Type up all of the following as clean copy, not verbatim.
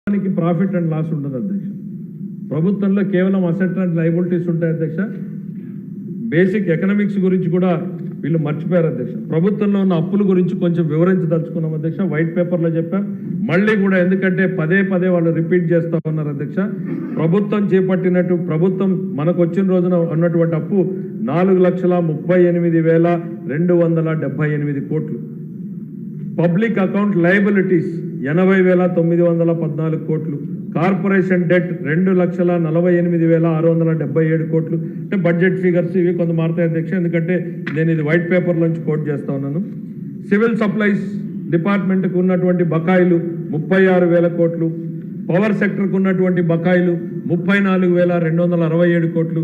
Profit and loss ఉండదు అధ్యక్ష. ప్రభుత్వంలో కేవలం అసెట్ అండ్ లయబిలిటీస్ ఉంటాయి అధ్యక్ష. బేసిక్ ఎకనామిక్స్ గురించి కూడా వీళ్ళు మర్చిపోయారు అధ్యక్ష. ప్రభుత్వంలో ఉన్న అప్పుల గురించి కొంచెం వివరించదలుచుకున్నాం అధ్యక్ష. వైట్ పేపర్లో చెప్పాం, మళ్ళీ కూడా ఎందుకంటే పదే పదే వాళ్ళు రిపీట్ చేస్తూ ఉన్నారు అధ్యక్ష. ప్రభుత్వం మనకు వచ్చిన రోజున ఉన్నటువంటి అప్పు 4,38,278 కోట్లు. పబ్లిక్ అకౌంట్ లయబిలిటీస్ 80,914 కోట్లు. కార్పొరేషన్ డెట్ 2,48,677 కోట్లు. అంటే బడ్జెట్ ఫిగర్స్ ఇవి కొంత మారుతాయి అధ్యక్ష, ఎందుకంటే నేను ఇది వైట్ పేపర్లోంచి కోట్ చేస్తా ఉన్నాను. సివిల్ సప్లైస్ డిపార్ట్మెంట్కు ఉన్నటువంటి బకాయిలు 36,000 కోట్లు. పవర్ సెక్టర్కు ఉన్నటువంటి బకాయిలు 34,267 కోట్లు.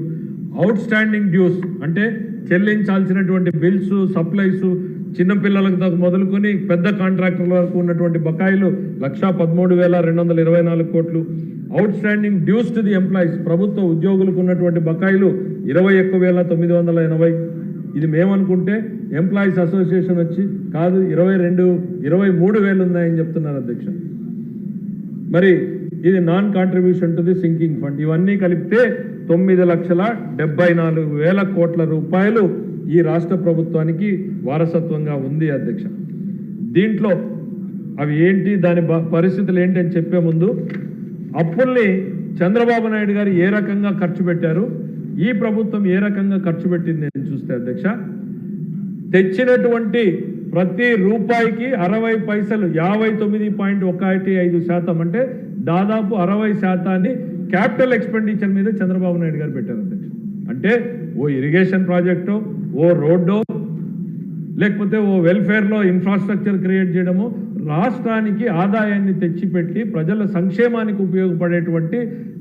అవుట్ స్టాండింగ్ డ్యూస్ అంటే చెల్లించాల్సినటువంటి బిల్స్, సప్లైస్, చిన్నపిల్లలకు మొదలుకొని పెద్ద కాంట్రాక్టర్ల వరకు ఉన్నటువంటి బకాయిలు 1,13,224 కోట్లు. Outstanding dues to the employees, ప్రభుత్వ ఉద్యోగులకు ఉన్నటువంటి బకాయిలు 21,980. ఇది మేమనుకుంటే ఎంప్లాయీస్ అసోసియేషన్ వచ్చి కాదు 23,000 ఉన్నాయని చెప్తున్నారు అధ్యక్ష. మరి ఇది non contribution to the sinking fund. ఇవన్నీ కలిపితే 9,74,000 కోట్ల రూపాయలు ఈ రాష్ట్ర ప్రభుత్వానికి వారసత్వంగా ఉంది అధ్యక్ష. దీంట్లో అవి ఏంటి, దాని పరిస్థితులు ఏంటి అని చెప్పే ముందు అప్పుల్ని చంద్రబాబు నాయుడు గారు ఏ రకంగా ఖర్చు పెట్టారు, ఈ ప్రభుత్వం ఏ రకంగా ఖర్చు పెట్టింది అని చూస్తే అధ్యక్ష, తెచ్చినటువంటి ప్రతి రూపాయికి 60 పైసలు 59.15% అంటే దాదాపు 60% క్యాపిటల్ ఎక్స్పెండిచర్ మీద చంద్రబాబు నాయుడు గారు పెట్టారు అధ్యక్ష. అంటే ఓ ఇరిగేషన్ ప్రాజెక్టు, ఓ రోడ్డో, లేకపోతే ఓ వెల్ఫేర్లో ఇన్ఫ్రాస్ట్రక్చర్ క్రియేట్ చేయడము, రాష్ట్రానికి ఆదాయాన్ని తెచ్చిపెట్టి ప్రజల సంక్షేమానికి ఉపయోగపడేటువంటి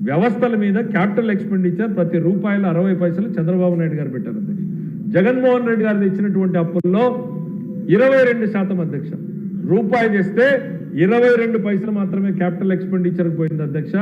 వ్యవస్థల మీద క్యాపిటల్ ఎక్స్పెండిచర్ ప్రతి రూపాయలు 60 పైసలు చంద్రబాబు నాయుడు గారు పెట్టారు అధ్యక్ష. జగన్మోహన్ రెడ్డి గారు తెచ్చినటువంటి అప్పుల్లో 22% అధ్యక్ష. రూపాయి తెస్తే 22 పైసలు మాత్రమే క్యాపిటల్ ఎక్స్పెండిచర్ పోయింది అధ్యక్ష.